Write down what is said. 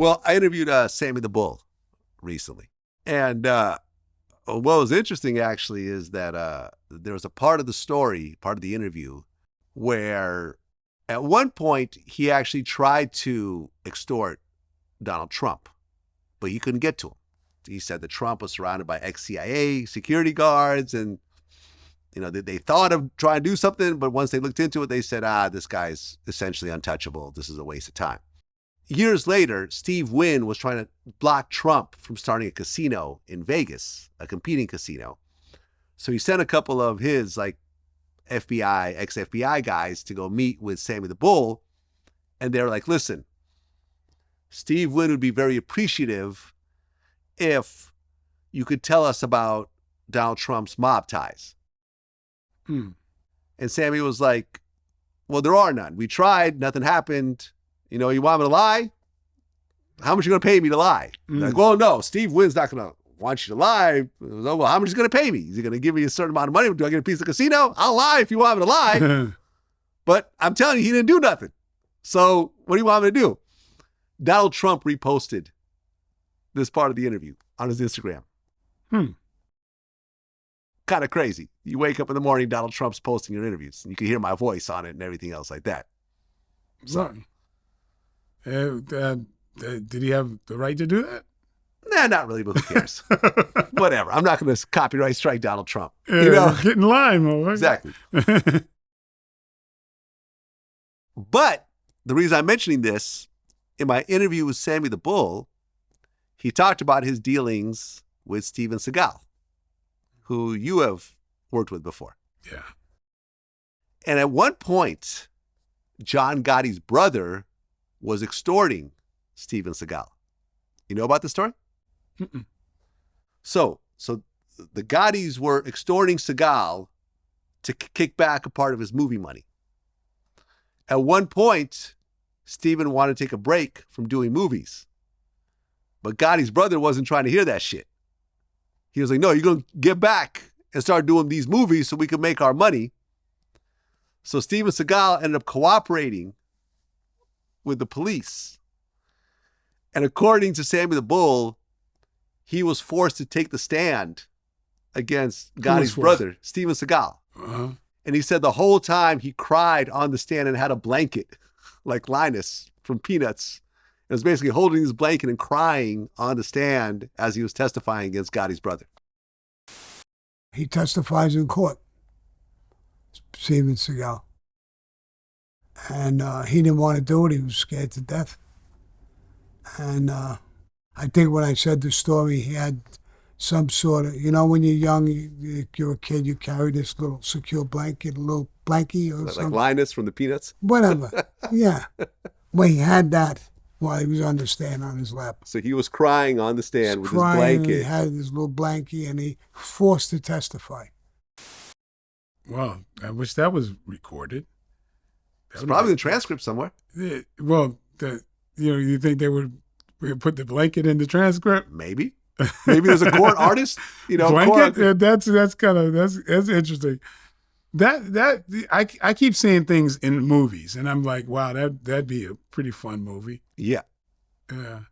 Well, I interviewed Sammy the Bull recently. And what was interesting, actually, is that there was a part of the story, part of the interview, where at one point he actually tried to extort Donald Trump, but he couldn't get to him. He said that Trump was surrounded by ex-CIA security guards, and they thought of trying to do something, but once they looked into it, they said, this guy's essentially untouchable. This is a waste of time. Years later, Steve Wynn was trying to block Trump from starting a casino in Vegas, a competing casino. So he sent a couple of his FBI, ex-FBI guys to go meet with Sammy the Bull. And they're like, listen, Steve Wynn would be very appreciative if you could tell us about Donald Trump's mob ties. And Sammy was like, well, there are none. We tried, nothing happened. You want me to lie? How much are you going to pay me to lie? Like, well, no, Steve Wynn's not going to want you to lie. Well, how much is he going to pay me? Is he going to give me a certain amount of money? Do I get a piece of casino? I'll lie if you want me to lie. But I'm telling you, he didn't do nothing. So what do you want me to do? Donald Trump reposted this part of the interview on his Instagram. Kind of crazy. You wake up in the morning, Donald Trump's posting your interviews, and you can hear my voice on it and everything else like that. So, did he have the right to do that? Nah, not really, but who cares? Whatever. I'm not going to copyright strike Donald Trump. Get in line, man. Exactly. But the reason I'm mentioning this, in my interview with Sammy the Bull, he talked about his dealings with Steven Seagal, who you have worked with before. Yeah. And at one point, John Gotti's brother was extorting Steven Seagal. You know about the story? Mm-mm. So the Gottis were extorting Seagal to kick back a part of his movie money. At one point, Steven wanted to take a break from doing movies. But Gotti's brother wasn't trying to hear that shit. He was like, no, you're going to get back and start doing these movies so we can make our money. So Steven Seagal ended up cooperating with the police. And according to Sammy the Bull, he was forced to take the stand against Gotti's brother, Steven Seagal. Uh-huh. And he said the whole time he cried on the stand and had a blanket, like Linus from Peanuts. It was basically holding his blanket and crying on the stand as he was testifying against Gotti's brother. He testifies in court, Steven Seagal. And he didn't want to do it. He was scared to death. And I think when I said the story, he had some sort of, when you're young, you're a kid, you carry this little secure blanket, a little blankie or something. Like Linus from the Peanuts? Whatever, yeah. Well, he had that while he was on the stand on his lap. So he was crying on the stand with his blanket. He had his little blankie, and he forced to testify. Well, I wish that was recorded. It's probably in the transcript somewhere. Yeah, well, you think they would put the blanket in the transcript? Maybe. Maybe there's a court artist, blanket. Court. That's interesting. That I keep seeing things in movies, and I'm like, wow, that'd be a pretty fun movie. Yeah. Yeah.